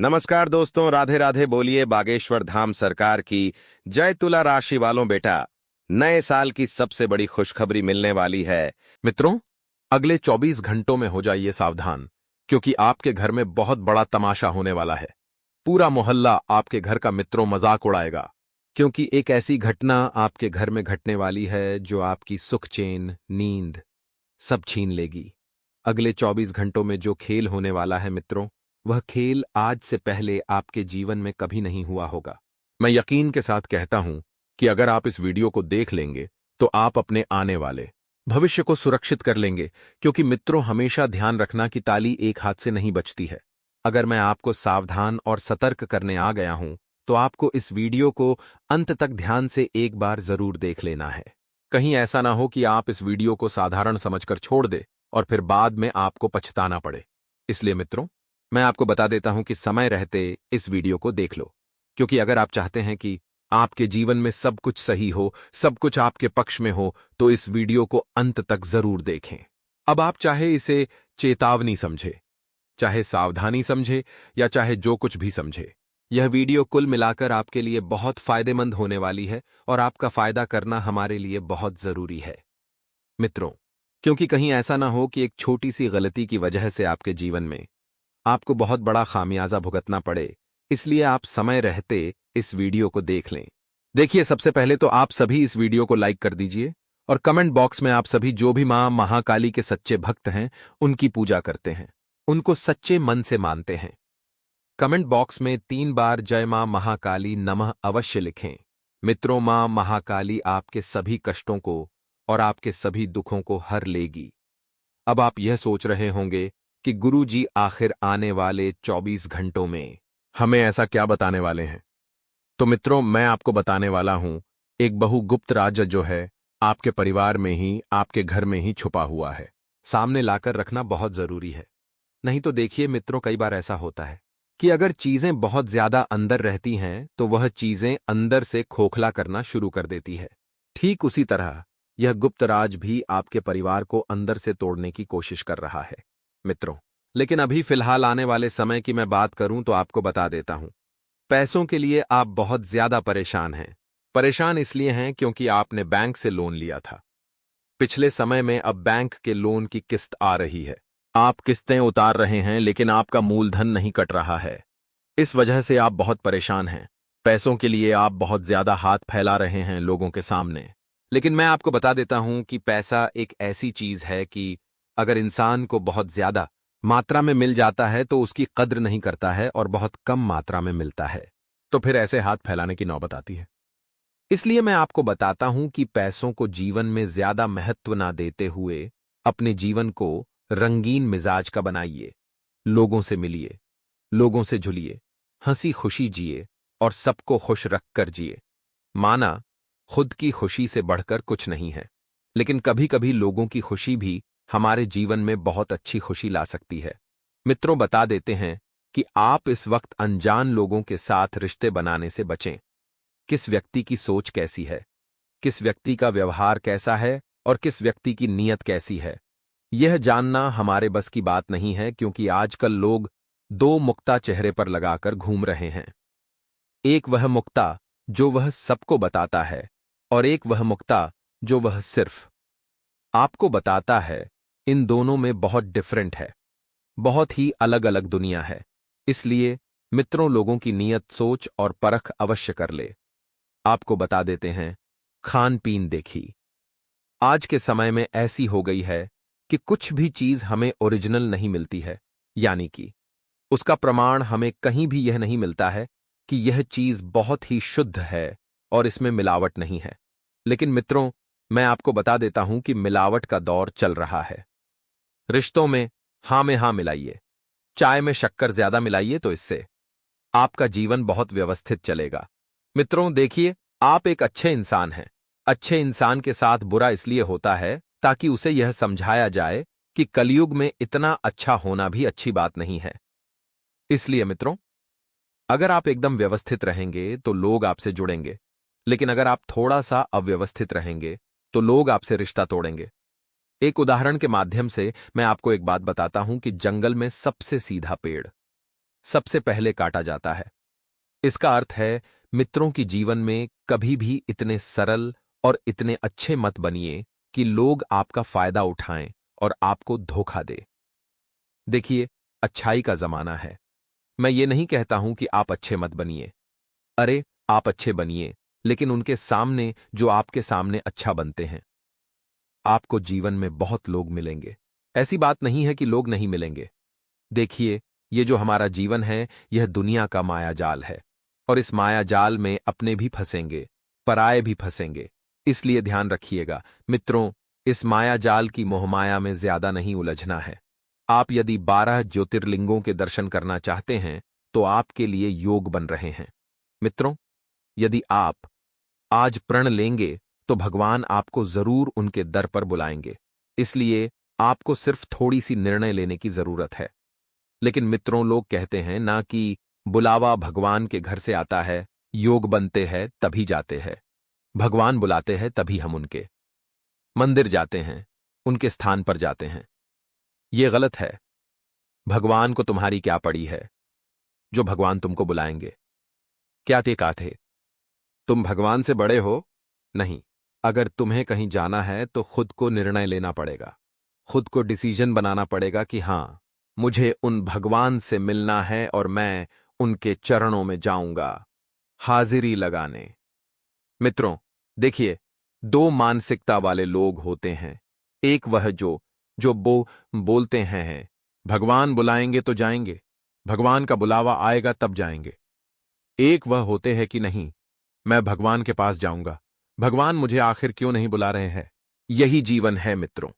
नमस्कार दोस्तों, राधे राधे बोलिए। बागेश्वर धाम सरकार की जय। तुला राशि वालों बेटा, नए साल की सबसे बड़ी खुशखबरी मिलने वाली है। मित्रों, अगले 24 घंटों में हो जाइए सावधान, क्योंकि आपके घर में बहुत बड़ा तमाशा होने वाला है। पूरा मोहल्ला आपके घर का मित्रों मजाक उड़ाएगा, क्योंकि एक ऐसी घटना आपके घर में घटने वाली है जो आपकी सुख चैन, नींद सब छीन लेगी। अगले 24 घंटों में जो खेल होने वाला है मित्रों, वह खेल आज से पहले आपके जीवन में कभी नहीं हुआ होगा। मैं यकीन के साथ कहता हूं कि अगर आप इस वीडियो को देख लेंगे तो आप अपने आने वाले भविष्य को सुरक्षित कर लेंगे, क्योंकि मित्रों हमेशा ध्यान रखना कि ताली एक हाथ से नहीं बजती है। अगर मैं आपको सावधान और सतर्क करने आ गया हूं, तो आपको इस वीडियो को अंत तक ध्यान से एक बार जरूर देख लेना है। कहीं ऐसा ना हो कि आप इस वीडियो को साधारण समझकर छोड़ दे और फिर बाद में आपको पछताना पड़े। इसलिए मित्रों, मैं आपको बता देता हूं कि समय रहते इस वीडियो को देख लो, क्योंकि अगर आप चाहते हैं कि आपके जीवन में सब कुछ सही हो, सब कुछ आपके पक्ष में हो, तो इस वीडियो को अंत तक जरूर देखें। अब आप चाहे इसे चेतावनी समझे, चाहे सावधानी समझे, या चाहे जो कुछ भी समझे, यह वीडियो कुल मिलाकर आपके लिए बहुत फायदेमंद होने वाली है और आपका फायदा करना हमारे लिए बहुत जरूरी है मित्रों। क्योंकि कहीं ऐसा ना हो कि एक छोटी सी गलती की वजह से आपके जीवन में आपको बहुत बड़ा खामियाजा भुगतना पड़े। इसलिए आप समय रहते इस वीडियो को देख लें। देखिए, सबसे पहले तो आप सभी इस वीडियो को लाइक कर दीजिए और कमेंट बॉक्स में आप सभी जो भी मां महाकाली के सच्चे भक्त हैं, उनकी पूजा करते हैं, उनको सच्चे मन से मानते हैं, कमेंट बॉक्स में 3 बार जय मां महाकाली नमः अवश्य लिखें। मित्रों, मां महाकाली आपके सभी कष्टों को और आपके सभी दुखों को हर लेगी। अब आप यह सोच रहे होंगे कि गुरु जी आखिर आने वाले 24 घंटों में हमें ऐसा क्या बताने वाले हैं। तो मित्रों, मैं आपको बताने वाला हूं, एक बहुगुप्त राज जो है आपके परिवार में ही, आपके घर में ही छुपा हुआ है। सामने लाकर रखना बहुत जरूरी है। नहीं तो देखिए मित्रों, कई बार ऐसा होता है कि अगर चीजें बहुत ज्यादा अंदर रहती हैं तो वह चीजें अंदर से खोखला करना शुरू कर देती है। ठीक उसी तरह यह गुप्त राज भी आपके परिवार को अंदर से तोड़ने की कोशिश कर रहा है मित्रों। लेकिन अभी फिलहाल आने वाले समय की मैं बात करूं तो आपको बता देता हूं, पैसों के लिए आप बहुत ज्यादा परेशान हैं। परेशान इसलिए हैं क्योंकि आपने बैंक से लोन लिया था। पिछले समय में अब बैंक के लोन की किस्त आ रही है। आप किस्तें उतार रहे हैं, लेकिन आपका मूलधन नहीं कट रहा है। इस वजह से आप बहुत परेशान हैं। पैसों के लिए आप बहुत ज्यादा हाथ फैला रहे हैं लोगों के सामने। लेकिन मैं आपको बता देता हूं कि पैसा एक ऐसी चीज है कि अगर इंसान को बहुत ज्यादा मात्रा में मिल जाता है तो उसकी कद्र नहीं करता है, और बहुत कम मात्रा में मिलता है तो फिर ऐसे हाथ फैलाने की नौबत आती है। इसलिए मैं आपको बताता हूं कि पैसों को जीवन में ज्यादा महत्व ना देते हुए अपने जीवन को रंगीन मिजाज का बनाइए। लोगों से मिलिए, लोगों से जुलिए, हंसी खुशी जिए और सबको खुश रखकर जिए। माना खुद की खुशी से बढ़कर कुछ नहीं है, लेकिन कभी कभी लोगों की खुशी भी हमारे जीवन में बहुत अच्छी खुशी ला सकती है। मित्रों, बता देते हैं कि आप इस वक्त अनजान लोगों के साथ रिश्ते बनाने से बचें। किस व्यक्ति की सोच कैसी है, किस व्यक्ति का व्यवहार कैसा है और किस व्यक्ति की नीयत कैसी है, यह जानना हमारे बस की बात नहीं है, क्योंकि आजकल लोग दो मुक्ता चेहरे पर लगाकर घूम रहे हैं। एक वह मुक्ता जो वह सबको बताता है, और एक वह मुक्ता जो वह सिर्फ आपको बताता है। इन दोनों में बहुत डिफरेंट है, बहुत ही अलग अलग दुनिया है। इसलिए मित्रों, लोगों की नीयत, सोच और परख अवश्य कर ले। आपको बता देते हैं, खान पीन देखी आज के समय में ऐसी हो गई है कि कुछ भी चीज हमें ओरिजिनल नहीं मिलती है, यानी कि उसका प्रमाण हमें कहीं भी यह नहीं मिलता है कि यह चीज बहुत ही शुद्ध है और इसमें मिलावट नहीं है। लेकिन मित्रों, मैं आपको बता देता हूं कि मिलावट का दौर चल रहा है। रिश्तों में हां में हां मिलाइए, चाय में शक्कर ज्यादा मिलाइए, तो इससे आपका जीवन बहुत व्यवस्थित चलेगा। मित्रों देखिए, आप एक अच्छे इंसान हैं। अच्छे इंसान के साथ बुरा इसलिए होता है ताकि उसे यह समझाया जाए कि कलयुग में इतना अच्छा होना भी अच्छी बात नहीं है। इसलिए मित्रों, अगर आप एकदम व्यवस्थित रहेंगे तो लोग आपसे जुड़ेंगे, लेकिन अगर आप थोड़ा सा अव्यवस्थित रहेंगे तो लोग आपसे रिश्ता तोड़ेंगे। एक उदाहरण के माध्यम से मैं आपको एक बात बताता हूं कि जंगल में सबसे सीधा पेड़ सबसे पहले काटा जाता है। इसका अर्थ है, मित्रों की जीवन में कभी भी इतने सरल और इतने अच्छे मत बनिए कि लोग आपका फायदा उठाएं और आपको धोखा दे। देखिए, अच्छाई का जमाना है। मैं ये नहीं कहता हूं कि आप अच्छे मत बनिए। अरे, आप अच्छे बनिए, लेकिन उनके सामने जो आपके सामने अच्छा बनते हैं। आपको जीवन में बहुत लोग मिलेंगे। ऐसी बात नहीं है कि लोग नहीं मिलेंगे। देखिए, ये जो हमारा जीवन है, यह दुनिया का मायाजाल है। और इस मायाजाल में अपने भी फंसेंगे, पराये भी फंसेंगे। इसलिए ध्यान रखिएगा, मित्रों, इस मायाजाल की मोहमाया में ज्यादा नहीं उलझना है। आप यदि 12 ज्योतिर्लिंगों के दर्शन करना चाहते हैं, तो आपके लिए योग बन रहे हैं। मित्रों, यदि आप आज प्रण लेंगे, तो भगवान आपको जरूर उनके दर पर बुलाएंगे। इसलिए आपको सिर्फ थोड़ी सी निर्णय लेने की जरूरत है। लेकिन मित्रों, लोग कहते हैं ना कि बुलावा भगवान के घर से आता है, योग बनते हैं तभी जाते हैं। भगवान बुलाते हैं तभी हम उनके मंदिर जाते हैं, उनके स्थान पर जाते हैं। ये गलत है। भगवान को तुम्हारी क्या पड़ी है जो भगवान तुमको बुलाएंगे? क्या टेका थे? तुम भगवान से बड़े हो? नहीं। अगर तुम्हें कहीं जाना है तो खुद को निर्णय लेना पड़ेगा, खुद को डिसीजन बनाना पड़ेगा कि हां, मुझे उन भगवान से मिलना है और मैं उनके चरणों में जाऊंगा, हाजिरी लगाने। मित्रों, देखिए, दो मानसिकता वाले लोग होते हैं। एक वह जो बोलते हैं, भगवान बुलाएंगे तो जाएंगे, भगवान का बुलावा आएगा तब जाएंगे। एक वह होते हैं कि नहीं, मैं भगवान के पास जाऊंगा, भगवान मुझे आखिर क्यों नहीं बुला रहे हैं। यही जीवन है मित्रों,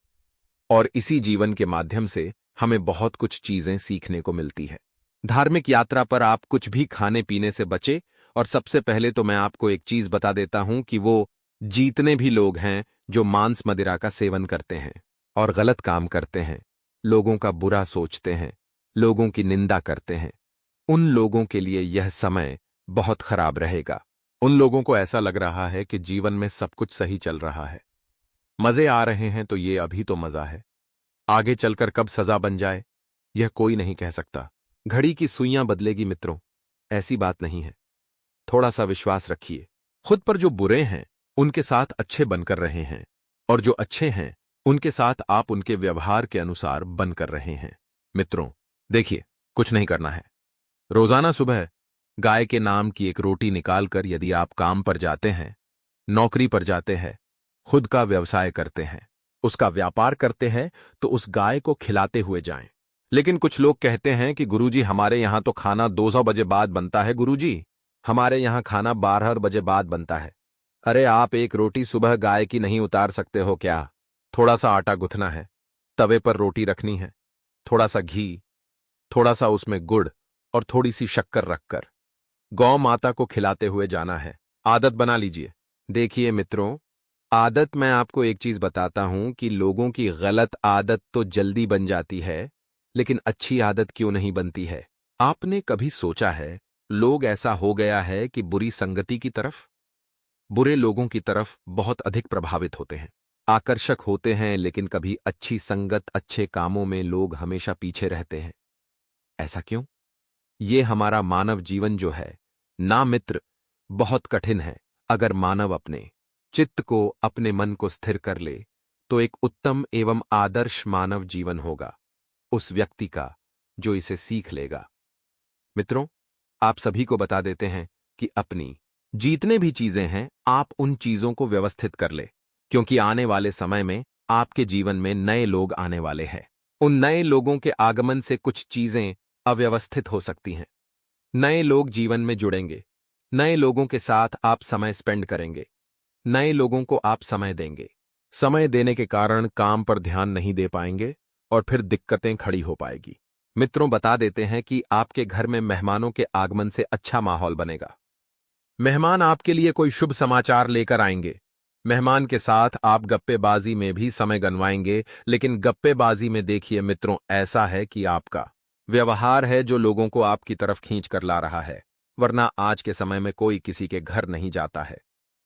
और इसी जीवन के माध्यम से हमें बहुत कुछ चीजें सीखने को मिलती है। धार्मिक यात्रा पर आप कुछ भी खाने पीने से बचे। और सबसे पहले तो मैं आपको एक चीज बता देता हूं कि वो जितने भी लोग हैं जो मांस मदिरा का सेवन करते हैं और गलत काम करते हैं, लोगों का बुरा सोचते हैं, लोगों की निंदा करते हैं, उन लोगों के लिए यह समय बहुत खराब रहेगा। उन लोगों को ऐसा लग रहा है कि जीवन में सब कुछ सही चल रहा है, मजे आ रहे हैं, तो ये अभी तो मजा है, आगे चलकर कब सजा बन जाए यह कोई नहीं कह सकता। घड़ी की सुइयां बदलेगी मित्रों, ऐसी बात नहीं है। थोड़ा सा विश्वास रखिए खुद पर। जो बुरे हैं उनके साथ अच्छे बनकर रहे हैं, और जो अच्छे हैं उनके साथ आप उनके व्यवहार के अनुसार बनकर रहे हैं। मित्रों, देखिए, कुछ नहीं करना है। रोजाना सुबह गाय के नाम की एक रोटी निकालकर यदि आप काम पर जाते हैं, नौकरी पर जाते हैं, खुद का व्यवसाय करते हैं, उसका व्यापार करते हैं, तो उस गाय को खिलाते हुए जाएं। लेकिन कुछ लोग कहते हैं कि गुरुजी, हमारे यहां तो खाना 200 बजे बाद बनता है। गुरुजी, हमारे यहां खाना 12 बजे बाद बनता है। अरे, आप एक रोटी सुबह गाय की नहीं उतार सकते हो क्या? थोड़ा सा आटा गुथना है, तवे पर रोटी रखनी है, थोड़ा सा घी, थोड़ा सा उसमें गुड़ और थोड़ी सी शक्कर रखकर गौ माता को खिलाते हुए जाना है। आदत बना लीजिए। देखिए मित्रों, आदत, मैं आपको एक चीज बताता हूं कि लोगों की गलत आदत तो जल्दी बन जाती है, लेकिन अच्छी आदत क्यों नहीं बनती है? आपने कभी सोचा है, लोग ऐसा हो गया है कि बुरी संगति की तरफ, बुरे लोगों की तरफ बहुत अधिक प्रभावित होते हैं, आकर्षक होते हैं, लेकिन कभी अच्छी संगत, अच्छे कामों में लोग हमेशा पीछे रहते हैं। ऐसा क्यों? ये हमारा मानव जीवन जो है ना मित्र, बहुत कठिन है। अगर मानव अपने चित्त को, अपने मन को स्थिर कर ले, तो एक उत्तम एवं आदर्श मानव जीवन होगा उस व्यक्ति का जो इसे सीख लेगा। मित्रों, आप सभी को बता देते हैं कि अपनी जितने भी चीजें हैं, आप उन चीजों को व्यवस्थित कर ले, क्योंकि आने वाले समय में आपके जीवन में नए लोग आने वाले हैं। उन नए लोगों के आगमन से कुछ चीजें अव्यवस्थित हो सकती हैं। नए लोग जीवन में जुड़ेंगे, नए लोगों के साथ आप समय स्पेंड करेंगे, नए लोगों को आप समय देंगे। समय देने के कारण काम पर ध्यान नहीं दे पाएंगे और फिर दिक्कतें खड़ी हो पाएगी। मित्रों, बता देते हैं कि आपके घर में मेहमानों के आगमन से अच्छा माहौल बनेगा। मेहमान आपके लिए कोई शुभ समाचार लेकर आएंगे। मेहमान के साथ आप गप्पेबाजी में भी समय गंवाएंगे, लेकिन गप्पेबाजी में देखिए मित्रों, ऐसा है कि आपका व्यवहार है जो लोगों को आपकी तरफ खींच कर ला रहा है। वरना आज के समय में कोई किसी के घर नहीं जाता है,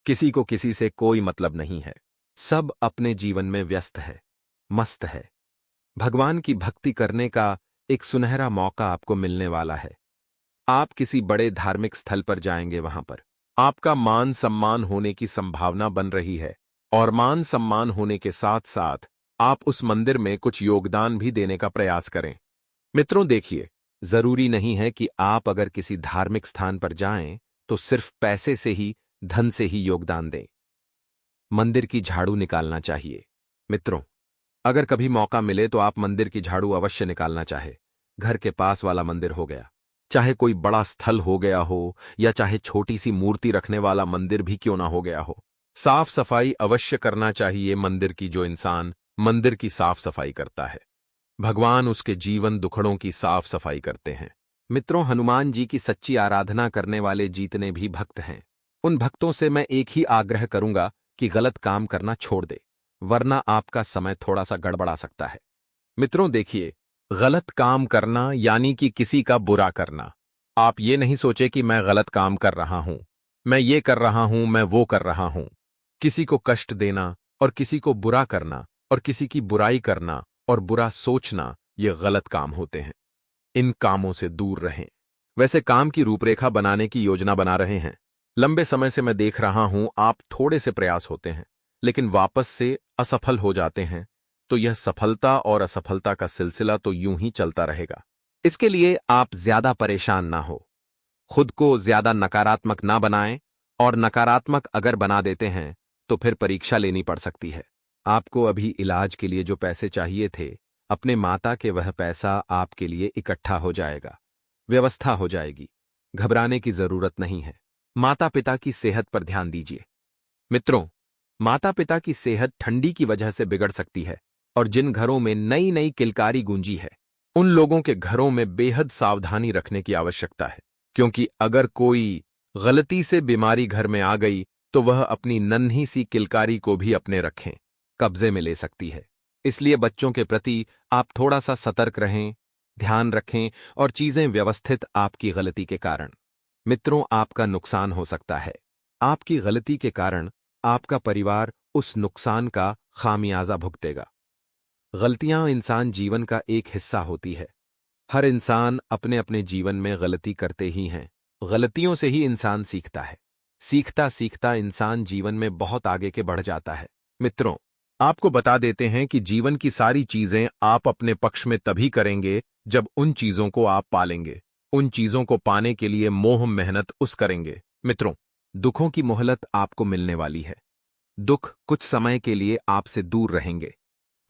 किसी को किसी से कोई मतलब नहीं है, सब अपने जीवन में व्यस्त है, मस्त है। भगवान की भक्ति करने का एक सुनहरा मौका आपको मिलने वाला है। आप किसी बड़े धार्मिक स्थल पर जाएंगे, वहां पर आपका मान सम्मान होने की संभावना बन रही है, और मान सम्मान होने के साथ साथ आप उस मंदिर में कुछ योगदान भी देने का प्रयास करें। मित्रों देखिए, जरूरी नहीं है कि आप अगर किसी धार्मिक स्थान पर जाएं तो सिर्फ पैसे से ही, धन से ही योगदान दें। मंदिर की झाड़ू निकालना चाहिए। मित्रों, अगर कभी मौका मिले तो आप मंदिर की झाड़ू अवश्य निकालना चाहे। घर के पास वाला मंदिर हो गया, चाहे कोई बड़ा स्थल हो गया हो, या चाहे छोटी सी मूर्ति रखने वाला मंदिर भी क्यों ना हो गया हो, साफ सफाई अवश्य करना चाहिए मंदिर की। जो इंसान मंदिर की साफ सफाई करता है, भगवान उसके जीवन दुखड़ों की साफ सफाई करते हैं। मित्रों, हनुमान जी की सच्ची आराधना करने वाले जितने भी भक्त हैं, उन भक्तों से मैं एक ही आग्रह करूंगा कि गलत काम करना छोड़ दे, वरना आपका समय थोड़ा सा गड़बड़ा सकता है। मित्रों देखिए, गलत काम करना यानी कि किसी का बुरा करना। आप ये नहीं सोचे कि मैं गलत काम कर रहा हूं, मैं ये कर रहा हूं, मैं वो कर रहा हूं। किसी को कष्ट देना और किसी को बुरा करना और किसी की बुराई करना और बुरा सोचना, ये गलत काम होते हैं। इन कामों से दूर रहें। वैसे काम की रूपरेखा बनाने की योजना बना रहे हैं। लंबे समय से मैं देख रहा हूं, आप थोड़े से प्रयास होते हैं लेकिन वापस से असफल हो जाते हैं, तो यह सफलता और असफलता का सिलसिला तो यूं ही चलता रहेगा। इसके लिए आप ज्यादा परेशान ना हो, खुद को ज्यादा नकारात्मक ना बनाएं, और नकारात्मक अगर बना देते हैं तो फिर परीक्षा लेनी पड़ सकती है। आपको अभी इलाज के लिए जो पैसे चाहिए थे, अपने माता के वह पैसा आपके लिए इकट्ठा हो जाएगा, व्यवस्था हो जाएगी। घबराने की जरूरत नहीं है। माता पिता की सेहत पर ध्यान दीजिए। मित्रों, माता पिता की सेहत ठंडी की वजह से बिगड़ सकती है, और जिन घरों में नई नई किलकारी गूंजी है, उन लोगों के घरों में बेहद सावधानी रखने की आवश्यकता है, क्योंकि अगर कोई गलती से बीमारी घर में आ गई तो वह अपनी नन्ही सी किलकारी को भी अपने रखें, कब्जे में ले सकती है। इसलिए बच्चों के प्रति आप थोड़ा सा सतर्क रहें, ध्यान रखें, और चीजें व्यवस्थित आपकी गलती के कारण। मित्रों, आपका नुकसान हो सकता है। आपकी गलती के कारण आपका परिवार उस नुकसान का खामियाजा भुगतेगा। गलतियां इंसान जीवन का एक हिस्सा होती है। हर इंसान अपने अपने जीवन में गलती करते ही हैं। गलतियों से ही इंसान सीखता है। सीखता सीखता इंसान जीवन में बहुत आगे के बढ़ जाता है। मित्रों, आपको बता देते हैं कि जीवन की सारी चीजें आप अपने पक्ष में तभी करेंगे जब उन चीजों को आप पालेंगे। उन चीजों को पाने के लिए मोह मेहनत उस करेंगे। मित्रों, दुखों की मोहलत आपको मिलने वाली है। दुख कुछ समय के लिए आपसे दूर रहेंगे,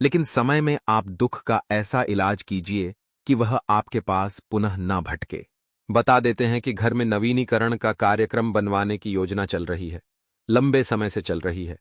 लेकिन समय में आप दुख का ऐसा इलाज कीजिए कि वह आपके पास पुनः ना भटके। बता देते हैं कि घर में नवीनीकरण का कार्यक्रम बनवाने की योजना चल रही है, लंबे समय से चल रही है।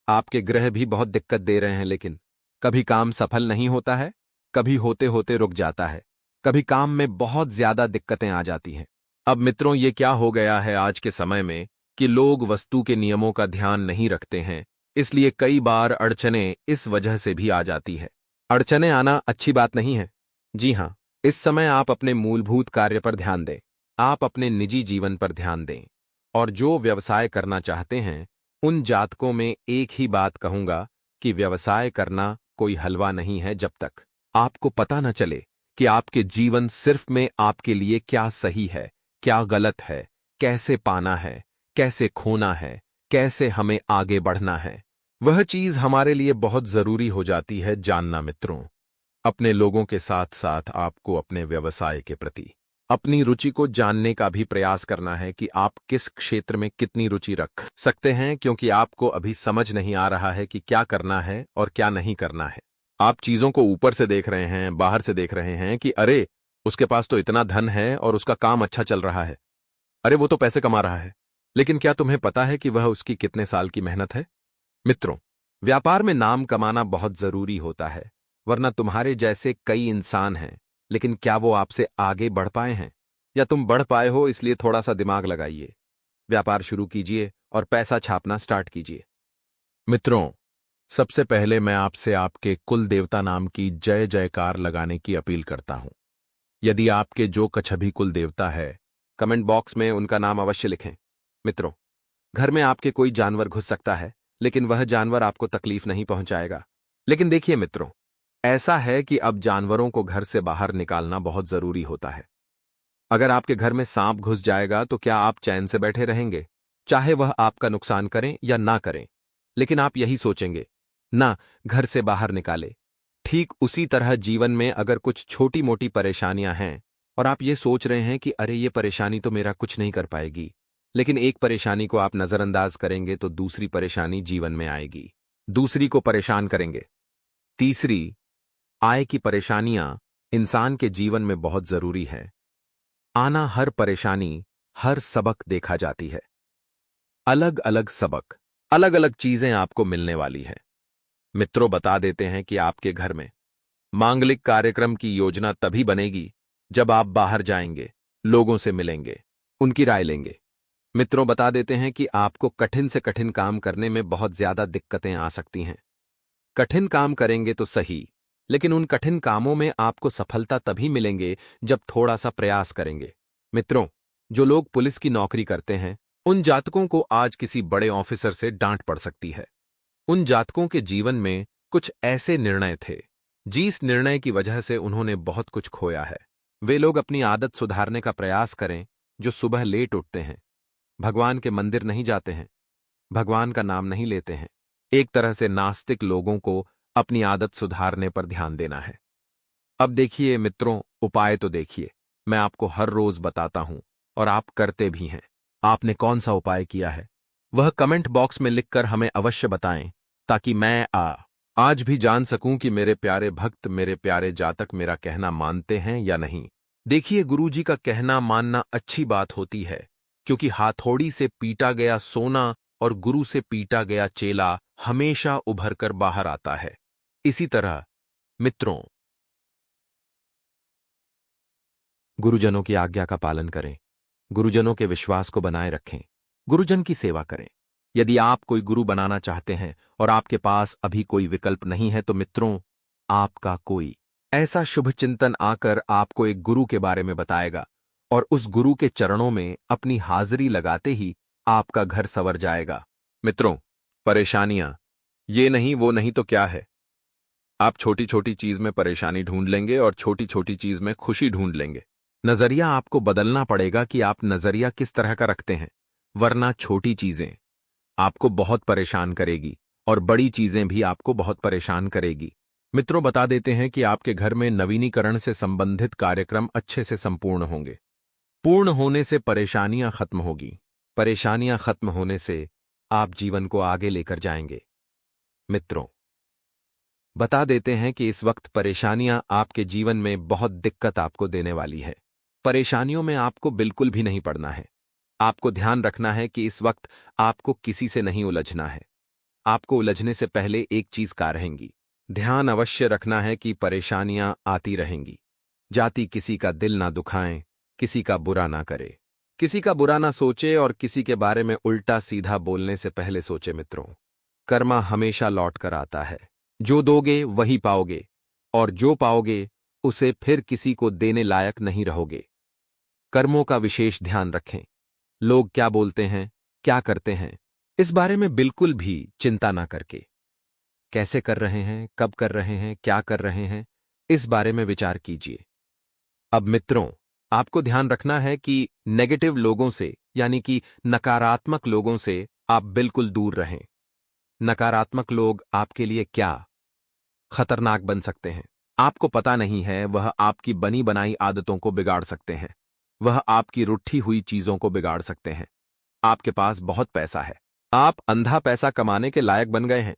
आपके ग्रह भी बहुत दिक्कत दे रहे हैं, लेकिन कभी काम सफल नहीं होता है, कभी होते होते रुक जाता है, कभी काम में बहुत ज्यादा दिक्कतें आ जाती हैं। अब मित्रों, ये क्या हो गया है आज के समय में कि लोग वस्तु के नियमों का ध्यान नहीं रखते हैं, इसलिए कई बार अड़चनें इस वजह से भी आ जाती है। अड़चनें आना अच्छी बात नहीं है। जी हां, इस समय आप अपने मूलभूत कार्य पर ध्यान दें, आप अपने निजी जीवन पर ध्यान दें, और जो व्यवसाय करना चाहते हैं उन जातकों में एक ही बात कहूंगा कि व्यवसाय करना कोई हलवा नहीं है जब तक आपको पता न चले कि आपके जीवन सिर्फ में आपके लिए क्या सही है, क्या गलत है, कैसे पाना है, कैसे खोना है, कैसे हमें आगे बढ़ना है। वह चीज हमारे लिए बहुत जरूरी हो जाती है जानना। मित्रों, अपने लोगों के साथ साथ आपको अपने व्यवसाय के प्रति अपनी रुचि को जानने का भी प्रयास करना है कि आप किस क्षेत्र में कितनी रुचि रख सकते हैं, क्योंकि आपको अभी समझ नहीं आ रहा है कि क्या करना है और क्या नहीं करना है। आप चीजों को ऊपर से देख रहे हैं, बाहर से देख रहे हैं कि अरे उसके पास तो इतना धन है और उसका काम अच्छा चल रहा है, अरे वो तो पैसे कमा रहा है, लेकिन क्या तुम्हें पता है कि वह उसकी कितने साल की मेहनत है? मित्रों, व्यापार में नाम कमाना बहुत जरूरी होता है, वरना तुम्हारे जैसे कई इंसान हैं, लेकिन क्या वो आपसे आगे बढ़ पाए हैं? या तुम बढ़ पाए हो, इसलिए थोड़ा सा दिमाग लगाइए, व्यापार शुरू कीजिए और पैसा छापना स्टार्ट कीजिए। मित्रों, सबसे पहले मैं आपसे आपके कुल देवता नाम की जय जयकार लगाने की अपील करता हूं। यदि आपके जो कछभी कुल देवता है, कमेंट बॉक्स में उनका नाम अवश्य लिखें। मित्रों, घर में आपके कोई जानवर घुस सकता है, लेकिन वह जानवर आपको तकलीफ नहीं पहुंचाएगा। लेकिन देखिए मित्रों, ऐसा है कि अब जानवरों को घर से बाहर निकालना बहुत जरूरी होता है। अगर आपके घर में सांप घुस जाएगा तो क्या आप चैन से बैठे रहेंगे, चाहे वह आपका नुकसान करें या ना करें? लेकिन आप यही सोचेंगे, ना, घर से बाहर निकाले। ठीक उसी तरह जीवन में अगर कुछ छोटी मोटी परेशानियां हैं और आप ये सोच रहे हैं कि अरे ये परेशानी तो मेरा कुछ नहीं कर पाएगी, लेकिन एक परेशानी को आप नजरअंदाज करेंगे तो दूसरी परेशानी जीवन में आएगी, दूसरी को परेशान करेंगे। तीसरी, आय की परेशानियां इंसान के जीवन में बहुत जरूरी है। आना हर परेशानी, हर सबक देखा जाती है। अलग अलग सबक, अलग अलग चीजें आपको मिलने वाली है। मित्रों, बता देते हैं कि आपके घर में मांगलिक कार्यक्रम की योजना तभी बनेगी जब आप बाहर जाएंगे, लोगों से मिलेंगे, उनकी राय लेंगे। मित्रों, बता देते हैं कि आपको कठिन से कठिन काम करने में बहुत ज्यादा दिक्कतें आ सकती हैं। कठिन काम करेंगे तो सही, लेकिन उन कठिन कामों में आपको सफलता तभी मिलेंगे जब थोड़ा सा प्रयास करेंगे। मित्रों, जो लोग पुलिस की नौकरी करते हैं, उन जातकों को आज किसी बड़े ऑफिसर से डांट पड़ सकती है। उन जातकों के जीवन में कुछ ऐसे निर्णय थे जिस निर्णय की वजह से उन्होंने बहुत कुछ खोया है। वे लोग अपनी आदत सुधारने का प्रयास करें, जो सुबह लेट उठते हैं, भगवान के मंदिर नहीं जाते हैं, भगवान का नाम नहीं लेते हैं। एक तरह से नास्तिक लोगों को अपनी आदत सुधारने पर ध्यान देना है। अब देखिए मित्रों, उपाय तो देखिए, मैं आपको हर रोज बताता हूं और आप करते भी हैं। आपने कौन सा उपाय किया है वह कमेंट बॉक्स में लिखकर हमें अवश्य बताएं, ताकि मैं आज भी जान सकूं कि मेरे प्यारे भक्त, मेरे प्यारे जातक मेरा कहना मानते हैं या नहीं। देखिए, गुरुजी का कहना मानना अच्छी बात होती है, क्योंकि हाथौड़ी से पीटा गया सोना और गुरु से पीटा गया चेला हमेशा उभर कर बाहर आता है। इसी तरह मित्रों, गुरुजनों की आज्ञा का पालन करें, गुरुजनों के विश्वास को बनाए रखें, गुरुजन की सेवा करें। यदि आप कोई गुरु बनाना चाहते हैं और आपके पास अभी कोई विकल्प नहीं है, तो मित्रों, आपका कोई ऐसा शुभ चिंतन आकर आपको एक गुरु के बारे में बताएगा और उस गुरु के चरणों में अपनी हाजिरी लगाते ही आपका घर संवर जाएगा। मित्रों, परेशानियां ये नहीं वो नहीं तो क्या है? आप छोटी छोटी चीज में परेशानी ढूंढ लेंगे और छोटी छोटी चीज में खुशी ढूंढ लेंगे। नजरिया आपको बदलना पड़ेगा कि आप नजरिया किस तरह का रखते हैं, वरना छोटी चीजें आपको बहुत परेशान करेगी और बड़ी चीजें भी आपको बहुत परेशान करेगी। मित्रों, बता देते हैं कि आपके घर में नवीनीकरण से संबंधित कार्यक्रम अच्छे से संपूर्ण होंगे। पूर्ण होने से परेशानियां खत्म होगी, परेशानियां खत्म होने से आप जीवन को आगे लेकर जाएंगे। मित्रों, बता देते हैं कि इस वक्त परेशानियां आपके जीवन में बहुत दिक्कत आपको देने वाली है। परेशानियों में आपको बिल्कुल भी नहीं पड़ना है। आपको ध्यान रखना है कि इस वक्त आपको किसी से नहीं उलझना है। आपको उलझने से पहले एक चीज का रहेंगी, ध्यान अवश्य रखना है कि परेशानियां आती रहेंगी, जाति किसी का दिल ना दुखाएं, किसी का बुरा ना करे, किसी का बुरा ना सोचे और किसी के बारे में उल्टा सीधा बोलने से पहले सोचे। मित्रों, कर्मा हमेशा लौट कर आता है। जो दोगे वही पाओगे और जो पाओगे उसे फिर किसी को देने लायक नहीं रहोगे। कर्मों का विशेष ध्यान रखें। लोग क्या बोलते हैं, क्या करते हैं, इस बारे में बिल्कुल भी चिंता ना करके कैसे कर रहे हैं, कब कर रहे हैं, क्या कर रहे हैं, इस बारे में विचार कीजिए। अब मित्रों, आपको ध्यान रखना है कि नेगेटिव लोगों से, यानी कि नकारात्मक लोगों से आप बिल्कुल दूर रहें। नकारात्मक लोग आपके लिए क्या खतरनाक बन सकते हैं, आपको पता नहीं है। वह आपकी बनी बनाई आदतों को बिगाड़ सकते हैं, वह आपकी रुठी हुई चीजों को बिगाड़ सकते हैं। आपके पास बहुत पैसा है, आप अंधा पैसा कमाने के लायक बन गए हैं,